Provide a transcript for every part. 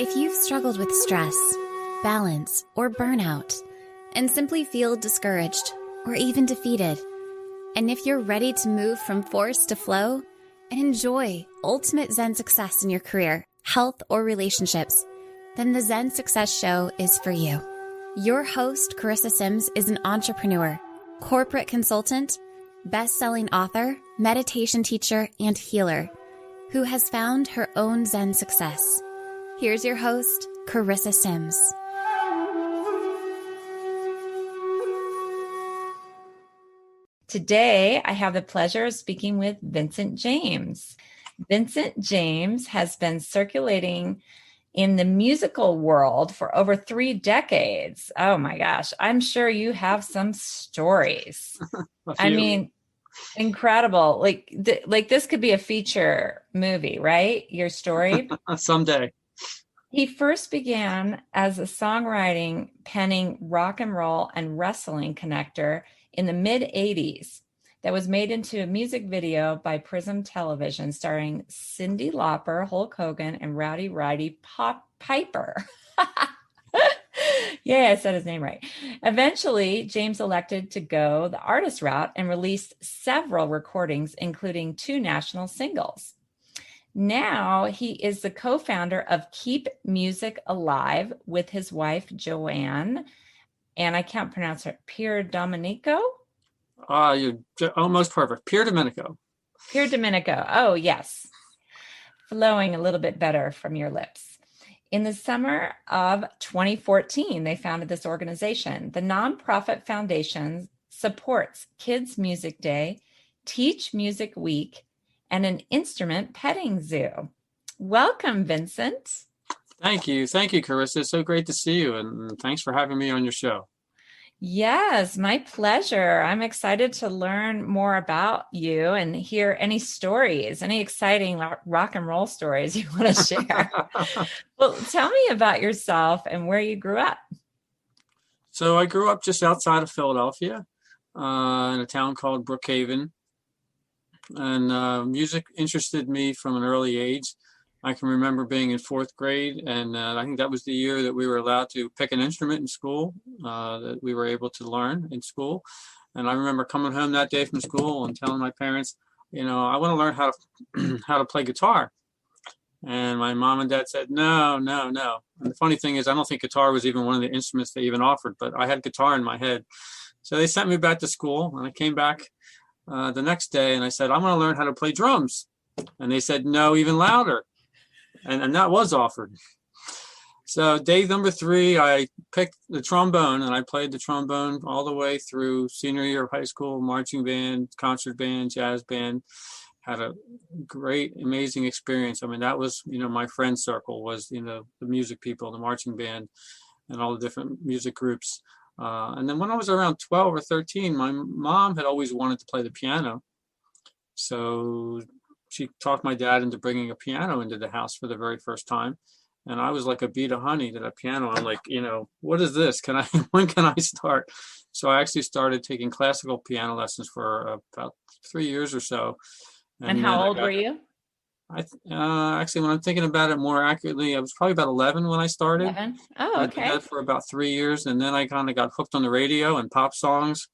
If you've struggled with stress, balance, or burnout, and simply feel discouraged or even defeated, and if you're ready to move from force to flow and enjoy ultimate Zen success in your career, health, or relationships, then the Zen Success Show is for you. Your host, Carissa Sims, is an entrepreneur, corporate consultant, best-selling author, meditation teacher, and healer who has found her own Zen success. Here's your host, Carissa Sims. Today, I have the pleasure of speaking with Vincent James. Vincent James has been circulating in the musical world for over 3 decades. Oh my gosh, I'm sure you have some stories. I mean, incredible. Like this could be a feature movie, right? Your story? Someday. He first began as a songwriting, penning rock and roll and wrestling connector in the mid-'80s that was made into a music video by PRISM Television starring Cyndi Lauper, Hulk Hogan, and Roddy Piper. Yeah, I said his name right. Eventually, James elected to go the artist route and released several recordings, including 2 national singles. Now he is the co-founder of Keep Music Alive with his wife, Joann, and I can't pronounce her, Pierdomenico? You're almost perfect. Pierdomenico. Pierdomenico. Oh, yes. Flowing a little bit better from your lips. In the summer of 2014, they founded this organization. The nonprofit foundation supports Kids Music Day, Teach Music Week, and an instrument petting zoo. Welcome, Vincent. Thank you. Thank you, Carissa. It's so great to see you, and thanks for having me on your show. Yes, my pleasure. I'm excited to learn more about you and hear any stories, any exciting rock and roll stories you want to share. Well, tell me about yourself and where you grew up. So I grew up just outside of Philadelphia in a town called Brookhaven. And music interested me from an early age. I can remember being in 4th grade, and I think that was the year that we were allowed to pick an instrument in school that we were able to learn in school. And I remember coming home that day from school and telling my parents, I want to learn how to play guitar. And my mom and dad said, no. And the funny thing is, I don't think guitar was even one of the instruments they even offered, but I had guitar in my head. So they sent me back to school, and I came back the next day and I said, I want to learn how to play drums. And they said, no, even louder. And that was offered. So day number 3, I picked the trombone, and I played the trombone all the way through senior year of high school, marching band, concert band, jazz band. Had a great, amazing experience. I mean, that was, my friend circle was, the music people, the marching band, and all the different music groups. And then when I was around 12 or 13, my mom had always wanted to play the piano. So she talked my dad into bringing a piano into the house for the very first time. And I was like a bee to honey to that piano. I'm like, what is this? When can I start? So I actually started taking classical piano lessons for about 3 years or so. And how old were you? Actually, when I'm thinking about it more accurately, I was probably about 11 when I started. 11? Oh, okay. I did that for about 3 years, and then I kind of got hooked on the radio and pop songs,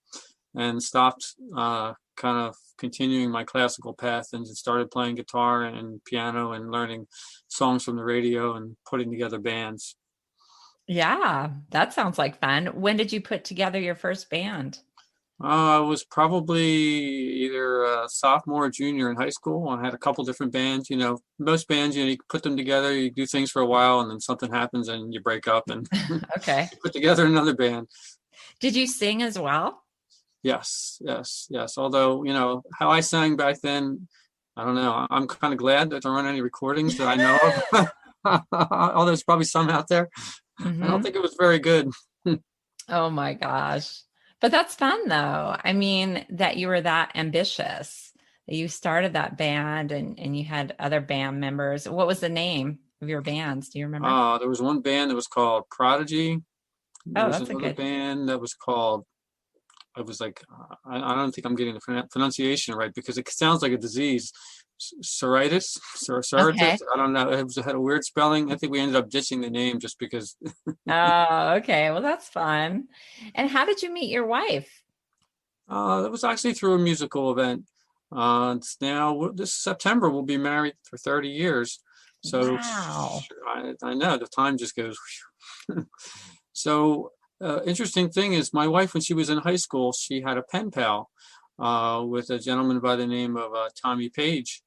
and stopped kind of continuing my classical path, and started playing guitar and piano and learning songs from the radio and putting together bands. Yeah, that sounds like fun. When did you put together your first band? I was probably either a sophomore or junior in high school. I had a couple different bands. Most bands, you put them together, you do things for a while, and then something happens and you break up and okay. put together another band. Did you sing as well? Yes. Although, how I sang back then, I don't know. I'm kind of glad that there aren't any recordings that I know of. Although there's probably some out there. Mm-hmm. I don't think it was very good. Oh my gosh. But that's fun though. I mean, that you were that ambitious, that you started that band and you had other band members. What was the name of your bands? Do you remember? There was one band that was called Prodigy. There was that's another a good band that was called I was like, I don't think I'm getting the pronunciation right because it sounds like a disease. Psoriasis. Okay. I don't know. It had a weird spelling. I think we ended up ditching the name just because. Oh, okay. Well, that's fun. And how did you meet your wife? It was actually through a musical event. It's now this September we'll be married for 30 years. So Wow. I know the time just goes. So interesting thing is my wife, when she was in high school, she had a pen pal with a gentleman by the name of Tommy Page.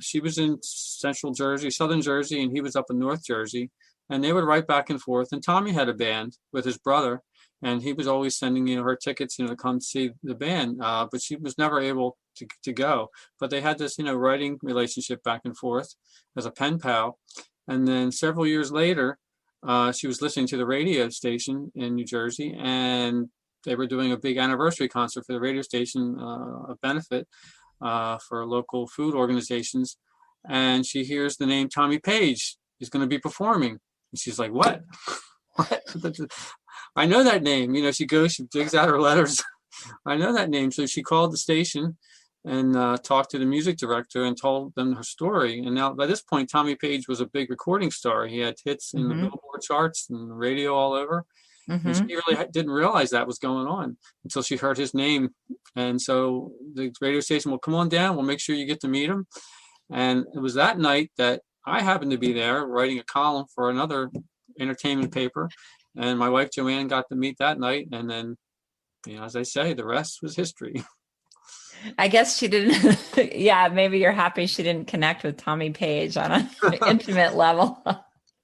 She was in Central Jersey, Southern Jersey, and he was up in North Jersey. And they would write back and forth. And Tommy had a band with his brother, and he was always sending her tickets, to come see the band. But she was never able to go. But they had this writing relationship back and forth as a pen pal. And then several years later, she was listening to the radio station in New Jersey, and they were doing a big anniversary concert for the radio station, a benefit for local food organizations. And she hears the name Tommy Page is going to be performing. And she's like, what? What? I know that name. She digs out her letters. I know that name. So she called the station and talked to the music director and told them her story. And now by this point, Tommy Page was a big recording star. He had hits in the Billboard charts and the radio all over. And she really didn't realize that was going on until she heard his name. And so the radio station will come on down. We'll make sure you get to meet him. And it was that night that I happened to be there writing a column for another entertainment paper. And my wife, Joann, got to meet that night. And then, as I say, the rest was history. I guess she didn't. Yeah, maybe you're happy she didn't connect with Tommy Page on an intimate level.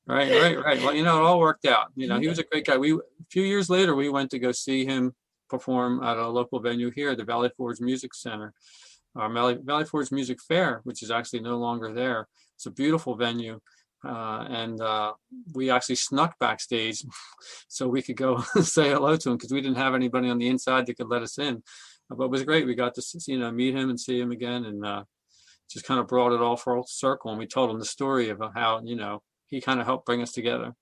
Right. Well, it all worked out. He was a great guy. A few years later, we went to go see him perform at a local venue here, the Valley Forge Music Center, Valley Forge Music Fair, which is actually no longer there. It's a beautiful venue. And we actually snuck backstage so we could go say hello to him because we didn't have anybody on the inside that could let us in. But it was great. We got to meet him and see him again, and just kind of brought it all full circle. And we told him the story of how he kind of helped bring us together.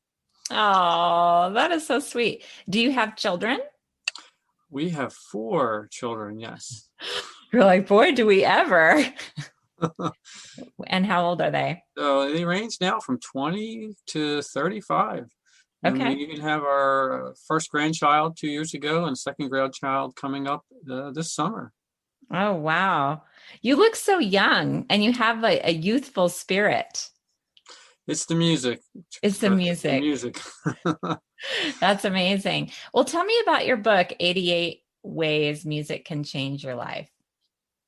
Oh, that is so sweet. Do you have children? We have 4 children. Yes. You're like, boy, do we ever. And how old are they? So they range now from 20 to 35. And Okay. we even have our first grandchild 2 years ago and second grandchild coming up this summer. Oh, wow. You look so young and you have a youthful spirit. It's the music. It's the music. That's amazing. Well, tell me about your book, 88 Ways Music Can Change Your Life.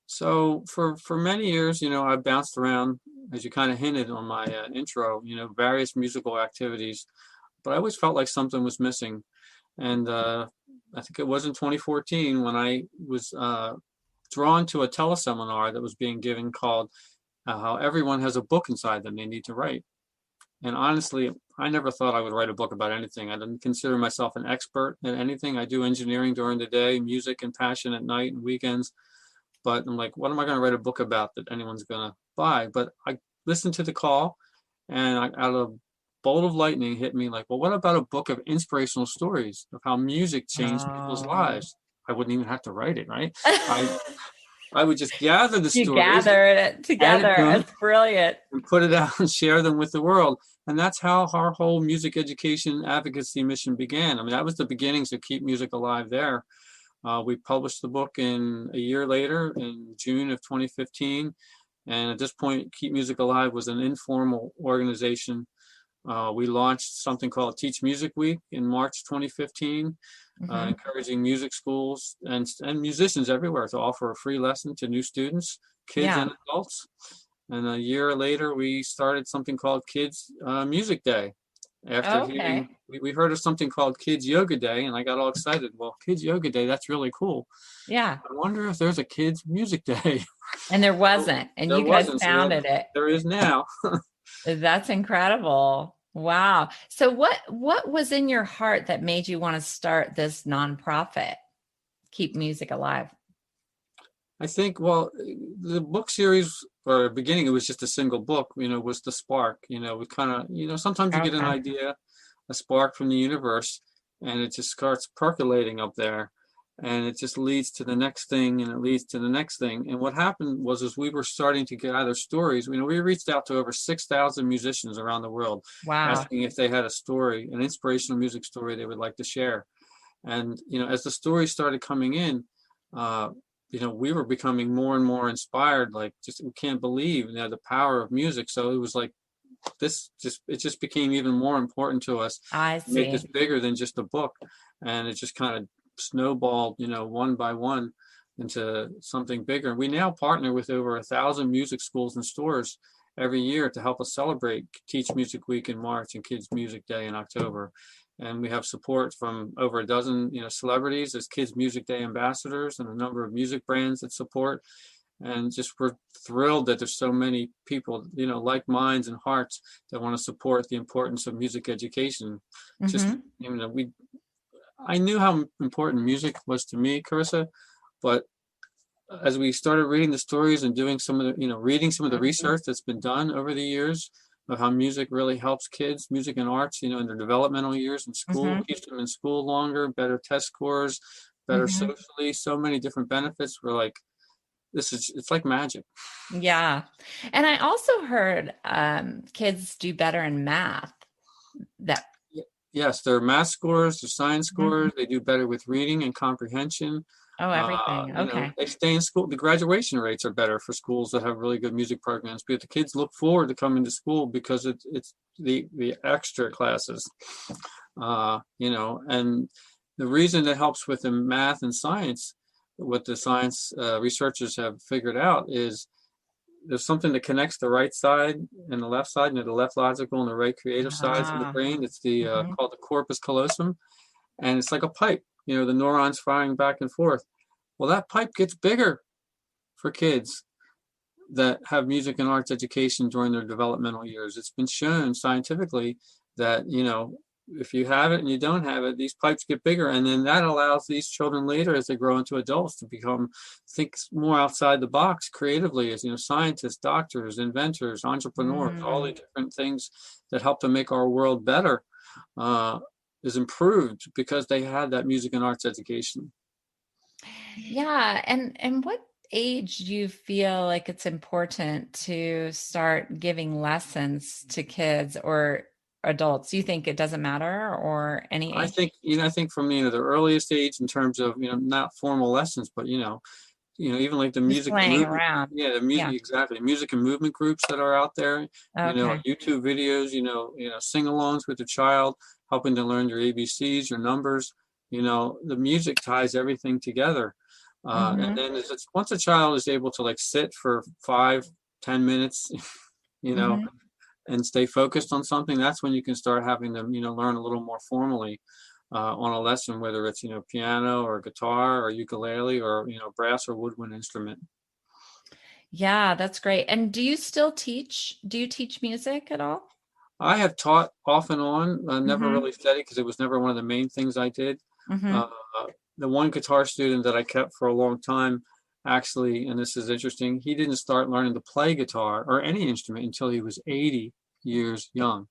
So for many years, I bounced around, as you kind of hinted on my intro, various musical activities, but I always felt like something was missing. And I think it was in 2014 when I was drawn to a teleseminar that was being given called How Everyone Has a Book Inside Them They Need to Write. And honestly, I never thought I would write a book about anything. I didn't consider myself an expert in anything. I do engineering during the day, music and passion at night and weekends. But I'm like, what am I going to write a book about that anyone's going to buy? But I listened to the call, and out of a bolt of lightning hit me like, well, what about a book of inspirational stories of how music changed people's lives? I wouldn't even have to write it, right? I would just gather the stories. You gather it together. It's brilliant. And put it out and share them with the world. And that's how our whole music education advocacy mission began. I mean, that was the beginnings of Keep Music Alive there. We published the book a year later in June of 2015. And at this point, Keep Music Alive was an informal organization. We launched something called Teach Music Week in March 2015, encouraging music schools and musicians everywhere to offer a free lesson to new students, kids and adults. And a year later, we started something called Kids Music Day. After hearing, we heard of something called Kids Yoga Day, and I got all excited. Well, Kids Yoga Day, that's really cool. Yeah. I wonder if there's a Kids Music Day. And there wasn't, and you guys founded it. There is now. That's incredible. Wow. So what was in your heart that made you want to start this nonprofit, Keep Music Alive? I think, well, the book series, or the beginning, it was just a single book, was the spark, we kind of, sometimes you get an idea, a spark from the universe, and it just starts percolating up there. and it just leads to the next thing, and it leads to the next thing. And what happened was, as we were starting to gather stories, we reached out to over 6,000 musicians around the world, Wow. asking if they had a story, an inspirational music story they would like to share. And, as the stories started coming in, we were becoming more and more inspired, like, just, we can't believe, the power of music. So it was like, it just became even more important to us I to make this see. bigger than just a book. And it just kind of snowballed, one by one into something bigger. We now partner with over 1,000 music schools and stores every year to help us celebrate Teach Music Week in March and Kids Music Day in October. And we have support from over a dozen, celebrities as Kids Music Day ambassadors, and a number of music brands that support. And just, we're thrilled that there's so many people, like minds and hearts, that want to support the importance of music education. Just, I knew how important music was to me, Carissa, but as we started reading the stories and doing some of the, reading some of the research that's been done over the years of how music really helps kids, music and arts, in their developmental years in school, keeps them in school longer, better test scores, better socially, so many different benefits. We're like, it's like magic. Yeah. And I also heard kids do better in math. Yes, their math scores, their science scores, they do better with reading and comprehension. Oh, everything. Okay. They stay in school. The graduation rates are better for schools that have really good music programs, because the kids look forward to coming to school because it's the extra classes, and the reason it helps with the math and science, what the science researchers have figured out is there's something that connects the right side and the left side, the left logical and the right creative sides of the brain. It's the called the corpus callosum, and it's like a pipe. The neurons firing back and forth. Well, that pipe gets bigger for kids that have music and arts education during their developmental years. It's been shown scientifically that, if you have it and you don't have it, these pipes get bigger. And then that allows these children later, as they grow into adults, to think more outside the box creatively as, scientists, doctors, inventors, entrepreneurs, all the different things that help to make our world better is improved because they had that music and arts education. Yeah. And what age do you feel like it's important to start giving lessons to kids or adults? Do you think it doesn't matter, or any age? I think from the earliest age, in terms of not formal lessons, but even like the music playing around. the music, exactly, music and movement groups that are out there, YouTube videos, sing-alongs with the child, helping to learn your ABCs, your numbers. The music ties everything together. And then once a child is able to sit for 5-10 minutes, and stay focused on something, that's when you can start having them, learn a little more formally on a lesson, whether it's, piano or guitar or ukulele or, brass or woodwind instrument. Yeah, that's great. And do you still teach? Do you teach music at all? I have taught off and on, never really studied because it was never one of the main things I did. The one guitar student that I kept for a long time, actually, and this is interesting, he didn't start learning to play guitar or any instrument until he was 80 years young.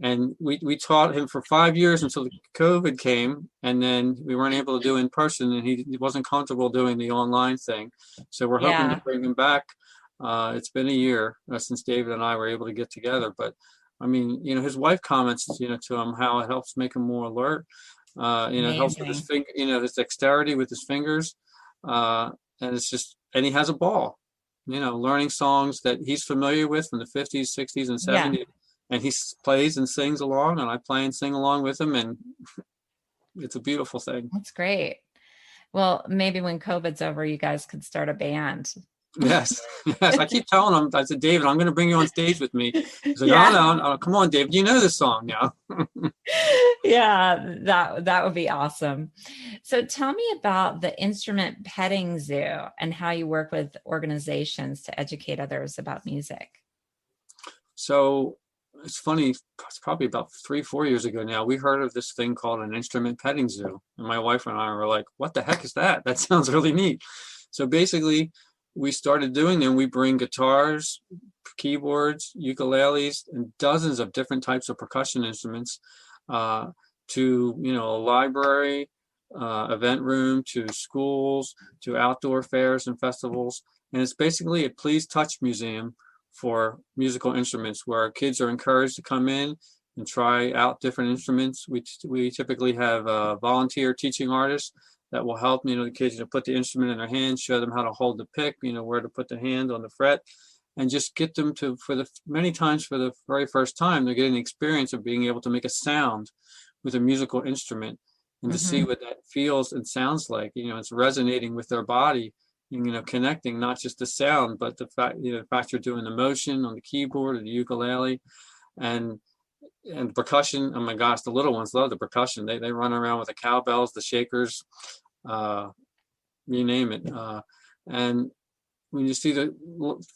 And we taught him for 5 years until COVID came, and then we weren't able to do in person, and he wasn't comfortable doing the online thing. So we're hoping to bring him back. It's been a year since David and I were able to get together, but I mean, his wife comments, to him how it helps make him more alert. It helps with his finger, his dexterity with his fingers. And it's just, and he has a ball, learning songs that he's familiar with from the 50s, 60s, and 70s. And he plays and sings along, and I play and sing along with him. And it's a beautiful thing. That's great. Well, maybe when COVID's over, you guys could start a band. Yes. I keep telling him, I said, David, I'm going to bring you on stage with me. He's like, no, come on, David, you know this song now. Yeah, that would be awesome. So tell me about the Instrument Petting Zoo and how you work with organizations to educate others about music. So it's funny, it's probably about 3-4 years ago now, we heard of this thing called an instrument petting zoo. And my wife and I were like, what the heck is that? That sounds really neat. So basically, we started doing them. We bring guitars, keyboards, ukuleles, and dozens of different types of percussion instruments to, a library event room to schools to outdoor fairs and festivals. And it's basically a Please Touch museum for musical instruments where kids are encouraged to come in and try out different instruments. We typically have volunteer teaching artists that will help, the kids to put the instrument in their hands, show them how to hold the pick, where to put the hand on the fret, and just get them to, many times for the very first time, they're getting the experience of being able to make a sound with a musical instrument and to see what that feels and sounds like. It's resonating with their body, connecting not just the sound, but the fact, the fact you're doing the motion on the keyboard or the ukulele and percussion. Oh my gosh, the little ones love the percussion. They run around with the cowbells, the shakers, you name it. And when you see the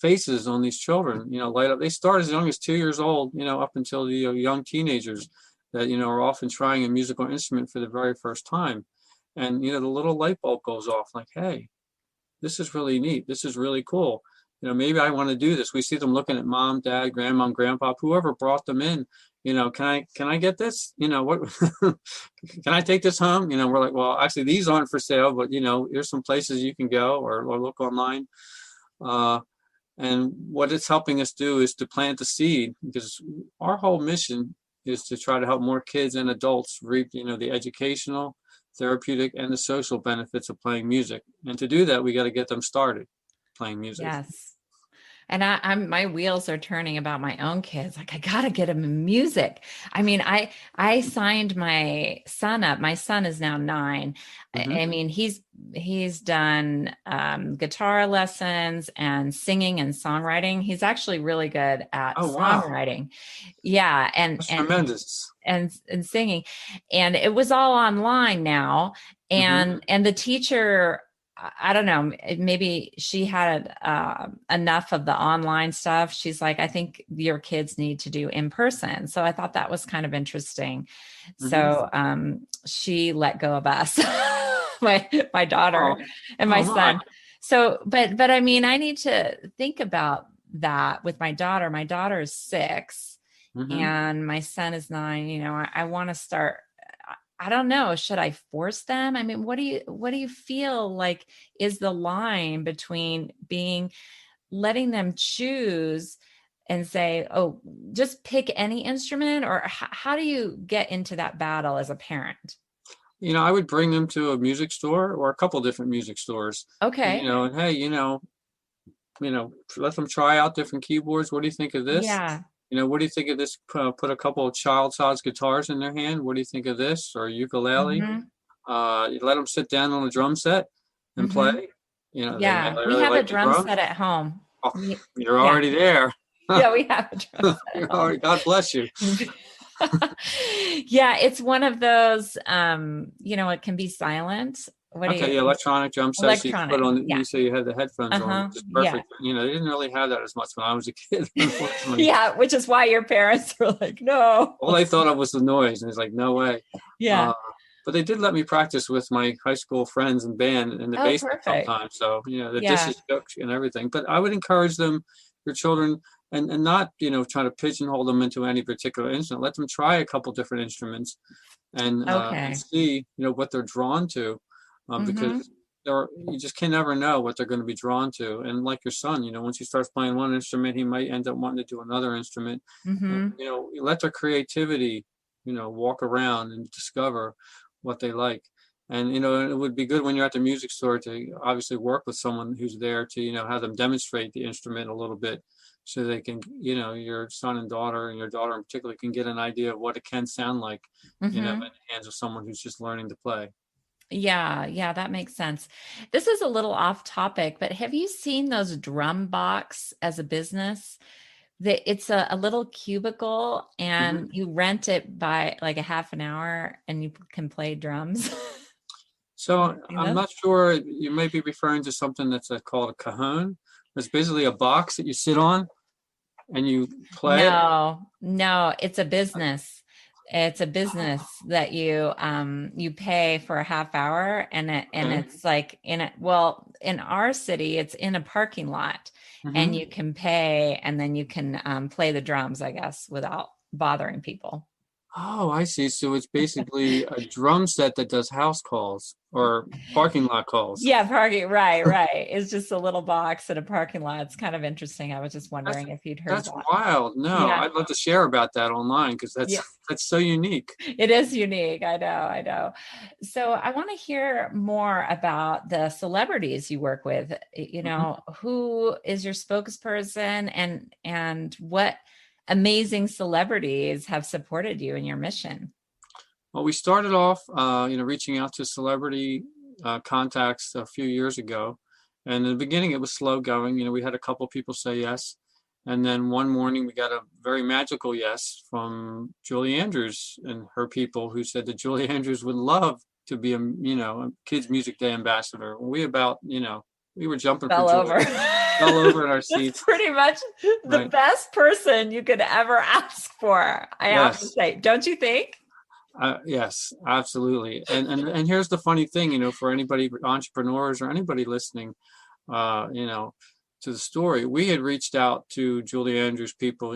faces on these children, light up, they start as young as 2 years old, up until the young teenagers that, are often trying a musical instrument for the very first time. And, the little light bulb goes off like, hey, this is really neat. This is really cool. Maybe I want to do this. We see them looking at mom, dad, grandma, grandpa, whoever brought them in. Can I get this? What can I take this home? We're like, well, actually, these aren't for sale, but here's some places you can go or look online. And what it's helping us do is to plant the seed, because our whole mission is to try to help more kids and adults reap, the educational, therapeutic, and the social benefits of playing music. And to do that, we got to get them started playing music. Yes. And I'm my wheels are turning about my own kids. Like, I gotta get them music. I mean, I signed my son up. My son is now 9. I mean, he's done guitar lessons and singing and songwriting. He's actually really good at songwriting. Wow. Yeah, and tremendous. And singing, and it was all online now. And the teacher, I don't know, maybe she had enough of the online stuff. She's like, I think your kids need to do in person. So I thought that was kind of interesting. So she let go of us, my daughter and my son. So, but I mean, I need to think about that with my daughter. My daughter is 6 and my son is 9. I want to start. I don't know. Should I force them? I mean, what do you feel like is the line between letting them choose and say, oh, just pick any instrument, or how do you get into that battle as a parent? I would bring them to a music store or a couple different music stores. Okay. And hey, let them try out different keyboards. What do you think of this? Yeah. What do you think of this? Put a couple of child-sized guitars in their hand. What do you think of this? Or ukulele? You let them sit down on a drum set and play. Yeah, we have a drum set at home. Oh, you're already there. Yeah, we have a drum set at home. God bless you. Yeah, it's one of those, it can be silent. Electronic drum sets. You put on. You say you had the headphones on, which is perfect. They didn't really have that as much when I was a kid. Unfortunately. Yeah, which is why your parents were like, no. All they thought of was the noise, and it's like, no way. Yeah. But they did let me practice with my high school friends and band in the basement sometimes. So the dishes cooked and everything. But I would encourage them, your children, and not try to pigeonhole them into any particular instrument. Let them try a couple different instruments, and see what they're drawn to. Because you just can never know what they're going to be drawn to. And like your son, once he starts playing one instrument, he might end up wanting to do another instrument. And, you let their creativity, walk around and discover what they like. And, it would be good when you're at the music store to obviously work with someone who's there to, have them demonstrate the instrument a little bit so they can, your son and daughter, and your daughter in particular, can get an idea of what it can sound like, in the hands of someone who's just learning to play. Yeah, that makes sense. This is a little off topic, but have you seen those drum box as a business? It's a little cubicle, and you rent it by like a half an hour, and you can play drums. So I'm not sure. You may be referring to something that's called a cajon. It's basically a box that you sit on and you play. No, it's a business. It's a business that you pay for a half hour, and it's like in our city, it's in a parking lot, and you can pay, and then you can play the drums, I guess, without bothering people. Oh, I see. So it's basically a drum set that does house calls or parking lot calls. Yeah, parking. Right, right. It's just a little box in a parking lot. It's kind of interesting. I was just That's wondering if you'd heard of that's that. wild. No, Yeah. I'd love to share about that online because Yeah. that's so unique. It is unique. I know. I know. So I want to hear more about the celebrities you work with. You Mhm. know, who is your spokesperson and what amazing celebrities have supported you in your mission? Well, we started off, reaching out to celebrity contacts a few years ago, and in the beginning it was slow going. We had a couple people say yes, and then one morning we got a very magical yes from Julie Andrews and her people, who said that Julie Andrews would love to be a Kids Music Day ambassador. We were jumping for Fell joy, over. fell over in our That's seats. pretty much the Right? best person you could ever ask for. I have to Yes. say, don't you think? Yes, absolutely. And here's the funny thing, for anybody, entrepreneurs or anybody listening, uh, you know, to the story, we had reached out to Julie Andrews' people,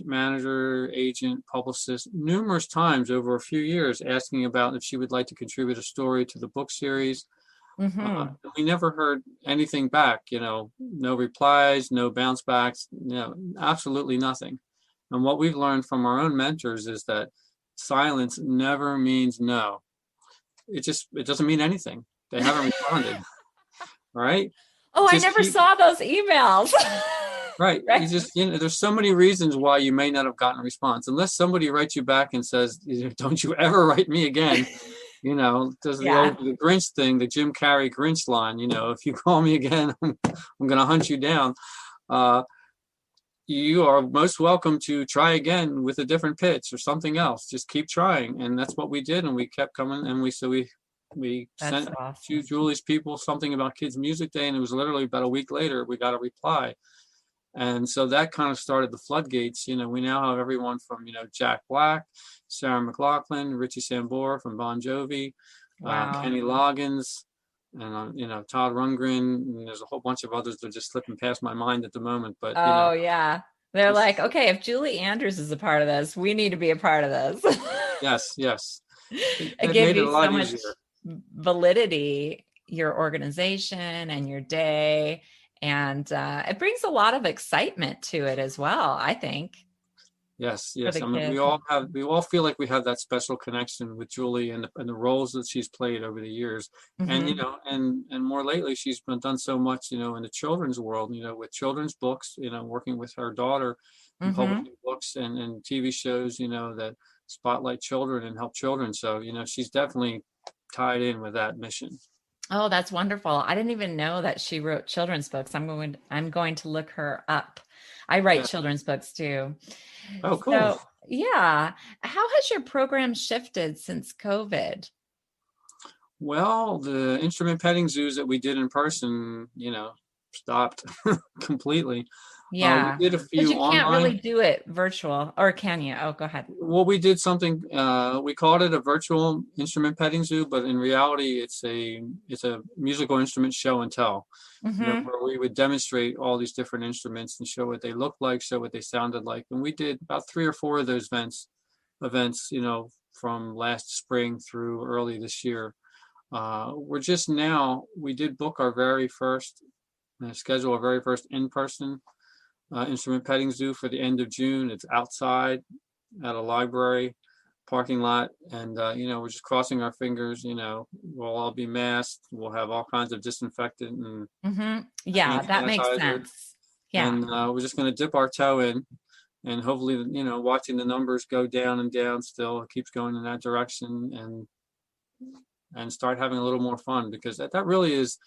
manager, agent, publicist, numerous times over a few years, asking about if she would like to contribute a story to the book series. Hmm. We never heard anything back, no replies, no bounce backs, absolutely nothing. And what we've learned from our own mentors is that silence never means no. It doesn't mean anything. They haven't responded, right? Oh, I Just never keep saw those emails. right. Right? There's so many reasons why you may not have gotten a response unless somebody writes you back and says, "Don't you ever write me again." Does Yeah, the Grinch thing, the Jim Carrey Grinch line. If you call me again, I'm gonna hunt you down. Uh, you are most welcome to try again with a different pitch or something else. Just keep trying, and that's what we did, and we kept coming, and we that's sent to awesome. Julie's people something about Kids Music Day, and it was literally about a week later we got a reply, and so that kind of started the floodgates. We now have everyone from Jack Black, Sarah McLachlan, Richie Sambora from Bon Jovi, Wow. Kenny Loggins, and Todd Rundgren, and there's a whole bunch of others that are just slipping past my mind at the moment. But Oh, yeah. They're this, like, okay, if Julie Andrews is a part of this, we need to be a part of this. yes, yes, It it gave made it you a so lot much easier. validity, your organization and your day. And it brings a lot of excitement to it as well, I think, Yes, for yes. the I mean, kids. we all feel like we have that special connection with Julie and the roles that she's played over the years. And, Hmm. and more lately, she's done so much, in the children's world, with children's books, working with her daughter and Hmm. publishing books and TV shows, that spotlight children and help children. So, she's definitely tied in with that mission. Oh, that's wonderful. I didn't even know that she wrote children's books. I'm going to look her up. I write Yeah. children's books too. Oh, cool. So, yeah. How has your program shifted since COVID? Well, the instrument petting zoos that we did in person, stopped completely. We Yeah. did a Because few you can't really online. do it virtual, or can you? Oh, go ahead. Well, we did something. We called it a virtual instrument petting zoo, but in reality, it's a musical instrument show and tell. Hmm. Where we would demonstrate all these different instruments and show what they looked like, show what they sounded like, and we did about 3 or 4 of those events. From last spring through early this year. We did book our very first, schedule our very first in-person instrument petting zoo for the end of June. It's outside at a library parking lot, and we're just crossing our fingers. We'll all be masked. We'll have all kinds of disinfectant and Hmm. hand Yeah, that makes sanitizer, sense. Yeah. and we're just going to dip our toe in, and hopefully, watching the numbers go down and down. Still, it keeps going in that direction, and start having a little more fun, because that really is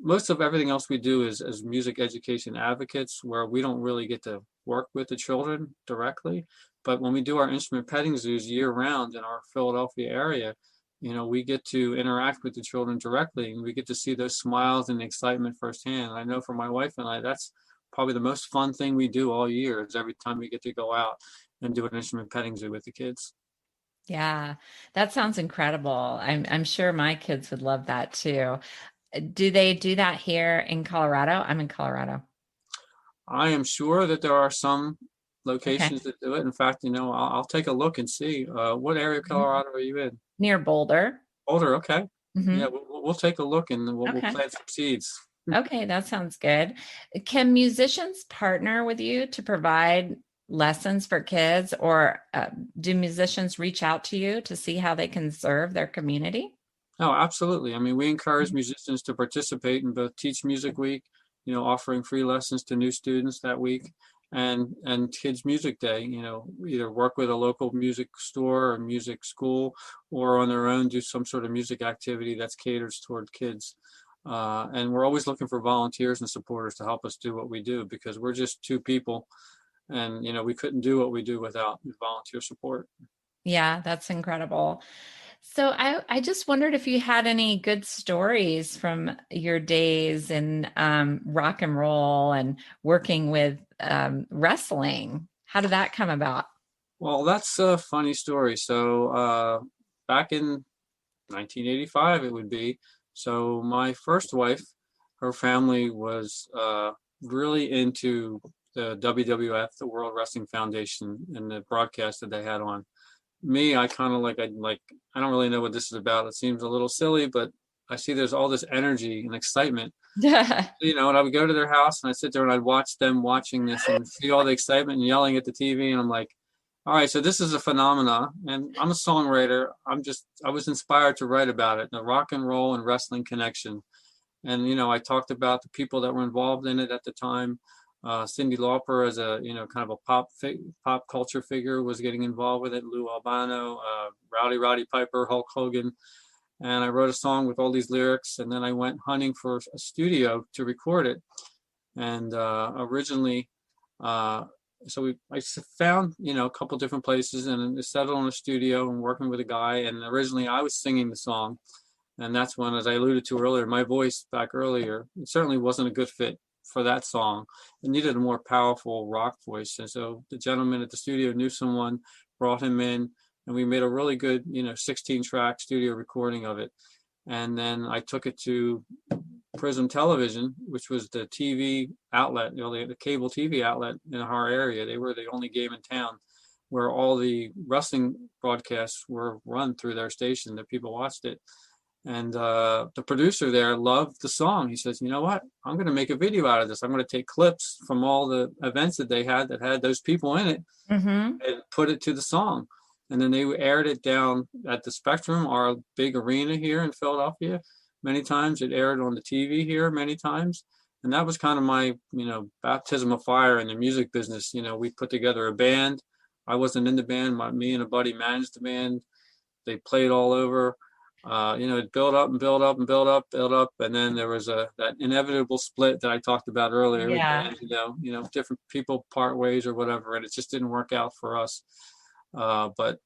most of everything else we do is as music education advocates, where we don't really get to work with the children directly. But when we do our instrument petting zoos year round in our Philadelphia area, we get to interact with the children directly, and we get to see those smiles and excitement firsthand. I know for my wife and I, that's probably the most fun thing we do all year, is every time we get to go out and do an instrument petting zoo with the kids. Yeah. That sounds incredible. I'm sure my kids would love that too. Do they do that here in Colorado? I'm in Colorado. I am sure that there are some Okay. locations that do it. In fact, I'll take a look and see. What area of Mhm. Colorado are you in? Near Boulder. Boulder, okay. Yeah, Hmm. we'll take a look and we'll Okay. plant some seeds. Okay, that sounds good. Can musicians partner with you to provide lessons for kids, or do musicians reach out to you to see how they can serve their community? Oh, absolutely. I mean, we encourage musicians to participate in both Teach Music Week, offering free lessons to new students that week, and Kids Music Day, either work with a local music store or music school, or on their own do some sort of music activity that's catered toward kids. And we're always looking for volunteers and supporters to help us do what we do, because we're just two people, and we couldn't do what we do without volunteer support. Yeah, that's incredible. So I just wondered if you had any good stories from your days in rock and roll and working with wrestling. How did that come about? Well, that's a funny story. So back in 1985, it would be. So my first wife, her family was really into the WWF, the World Wrestling Foundation, and the broadcast that they had on. Me, I kind of I don't really know what this is about. It seems a little silly, but I see there's all this energy and excitement. And I would go to their house and I'd sit there and I'd watch them watching this and see all the excitement and yelling at the TV. And I'm like, all right, so this is a phenomena. And I'm a songwriter. I was inspired to write about it, the rock and roll and wrestling connection. And, I talked about the people that were involved in it at the time. Cyndi Lauper, as a, kind of a pop culture figure, was getting involved with it. Lou Albano, Roddy Piper, Hulk Hogan. And I wrote a song with all these lyrics, and then I went hunting for a studio to record it. And originally, I found, a couple different places, and settled on a studio and working with a guy. And originally I was singing the song. And that's when, as I alluded to earlier, my voice back earlier, it certainly wasn't a good fit for that song. It needed a more powerful rock voice. And so the gentleman at the studio knew someone, brought him in, and we made a really good, 16-track studio recording of it. And then I took it to PRISM Television, which was the TV outlet, the cable TV outlet in our area. They were the only game in town where all the wrestling broadcasts were run through their station, that people watched it. And the producer there loved the song. He says, you know what? I'm going to make a video out of this. I'm going to take clips from all the events that they had that had those people in it, Mm-hmm. and put it to the song. And then they aired it down at the Spectrum, our big arena here in Philadelphia. Many times it aired on the TV here many times. And that was kind of my, baptism of fire in the music business. We put together a band. I wasn't in the band. Me and a buddy managed the band. They played all over. It built up and built up and built up, and then there was that inevitable split that I talked about earlier. Yeah. And, different people part ways or whatever, and it just didn't work out for us. But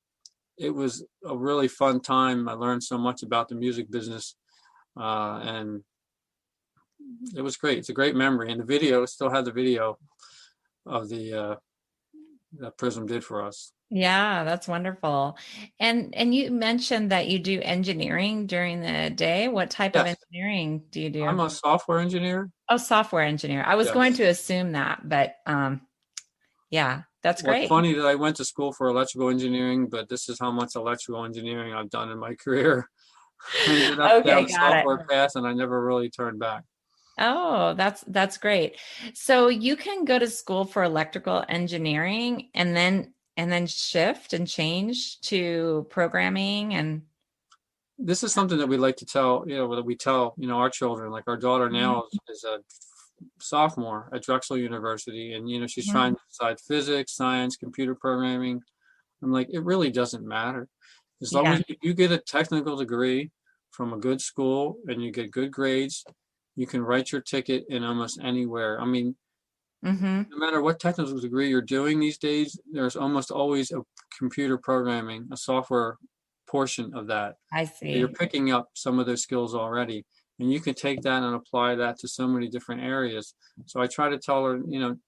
it was a really fun time. I learned so much about the music business, and it was great. It's a great memory, and the video still had the video of the that Prism did for us. Yeah, that's wonderful. And you mentioned that you do engineering during the day. What type of Yes, engineering do you do? I'm a software engineer. Oh, software engineer. I was going Yes. to assume that, but yeah, that's Well, it's great. funny that I went to school for electrical engineering, but this is how much electrical engineering I've done in my career. I ended up down Okay, the got it. software path, and I never really turned back. Oh, that's great. So you can go to school for electrical engineering and then shift and change to programming and This is something that we like to tell, that we tell, our children. Like our daughter Mhm, now is a sophomore at Drexel University, and she's mhm. trying to decide physics, science, computer programming. I'm like, it really doesn't matter. As long Yeah. as you get a technical degree from a good school and you get good grades, you can write your ticket in almost anywhere. I mean, Hmm. no matter what technical degree you're doing these days, there's almost always a computer programming, a software portion of that. I So you're see. picking up some of those skills already, and you can take that and apply that to so many different areas. So I try to tell her,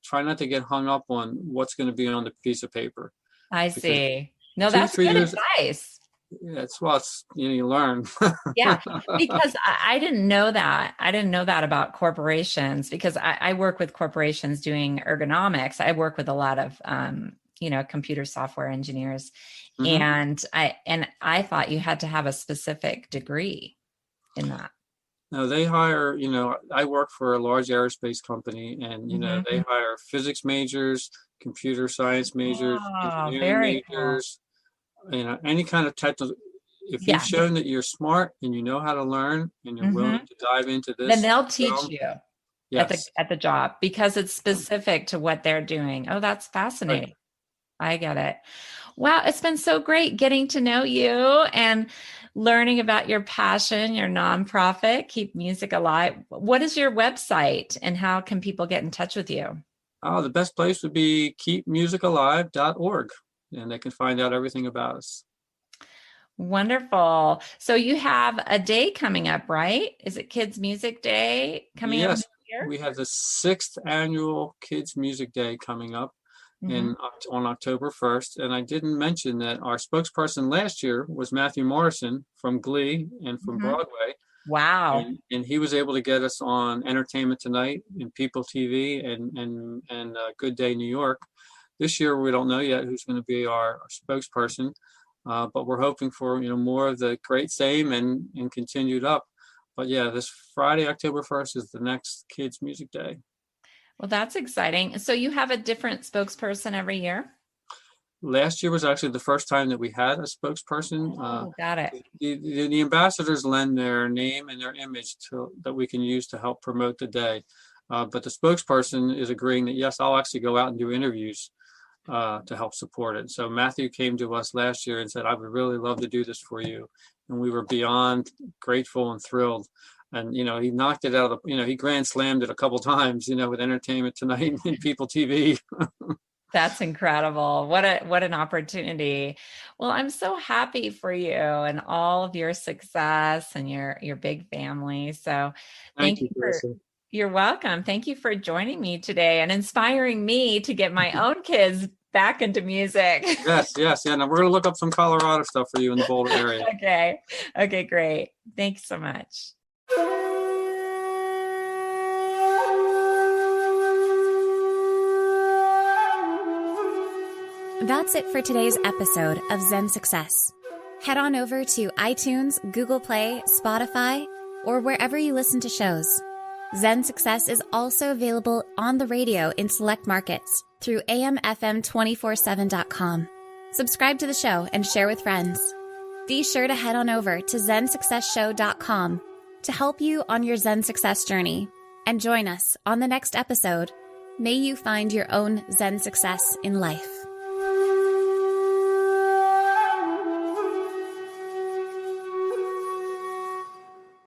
try not to get hung up on what's going to be on the piece of paper, I because see. No, two, that's three good years, advice. It's well, it's, you learn. Yeah, because I didn't know that. I didn't know that about corporations because I work with corporations doing ergonomics. I work with a lot of, computer software engineers, Mhm. and I thought you had to have a specific degree in that. No, they hire, I work for a large aerospace company, and, they Mhm. hire physics majors, computer science majors, Oh, engineering very cool. majors, any kind of technical. If you've Yeah. shown that you're smart and you know how to learn and you're willing Hmm. to dive into Then this they'll teach realm, you yes. at the job because it's specific to what they're doing. Oh, that's Right. fascinating. I get it. Wow, it's been so great getting to know you and learning about your passion, your nonprofit, Keep Music Alive. What is your website and how can people get in touch with you? Oh, the best place would be keepmusicalive.org, and they can find out everything about us. Wonderful. So you have a day coming up, right? Is it Kids Music Day coming up Yes, this year? we have the 6th annual Kids Music Day coming up Hmm. on October 1st. And I didn't mention that our spokesperson last year was Matthew Morrison from Glee and from Hmm. Broadway. Wow. And he was able to get us on Entertainment Tonight and People TV and Good Day New York. This year, we don't know yet who's going to be our spokesperson, but we're hoping for more of the great same and continued up. But yeah, this Friday, October 1st, is the next Kids Music Day. Well, that's exciting. So you have a different spokesperson every year? Last year was actually the first time that we had a spokesperson. Oh, got it. The ambassadors lend their name and their image that we can use to help promote the day. But the spokesperson is agreeing that, yes, I'll actually go out and do interviews to help support it. So Matthew came to us last year and said, I would really love to do this for you. And we were beyond grateful and thrilled. And, he knocked it out of, he grand slammed it a couple times, with Entertainment Tonight and People TV. That's incredible. What an opportunity. Well, I'm so happy for you and all of your success and your big family. So Thank thank you, you for Carissa. you're welcome. Thank you for joining me today and inspiring me to get my own kids back into music. Yes, yes. Yeah. Now we're going to look up some Colorado stuff for you in the Boulder area. Okay. Okay, great. Thanks so much. That's it for today's episode of Zen Success. Head on over to iTunes, Google Play, Spotify, or wherever you listen to shows. Zen Success is also available on the radio in select markets through amfm247.com. Subscribe to the show and share with friends. Be sure to head on over to zensuccessshow.com to help you on your Zen Success journey and join us on the next episode. May you find your own Zen success in life.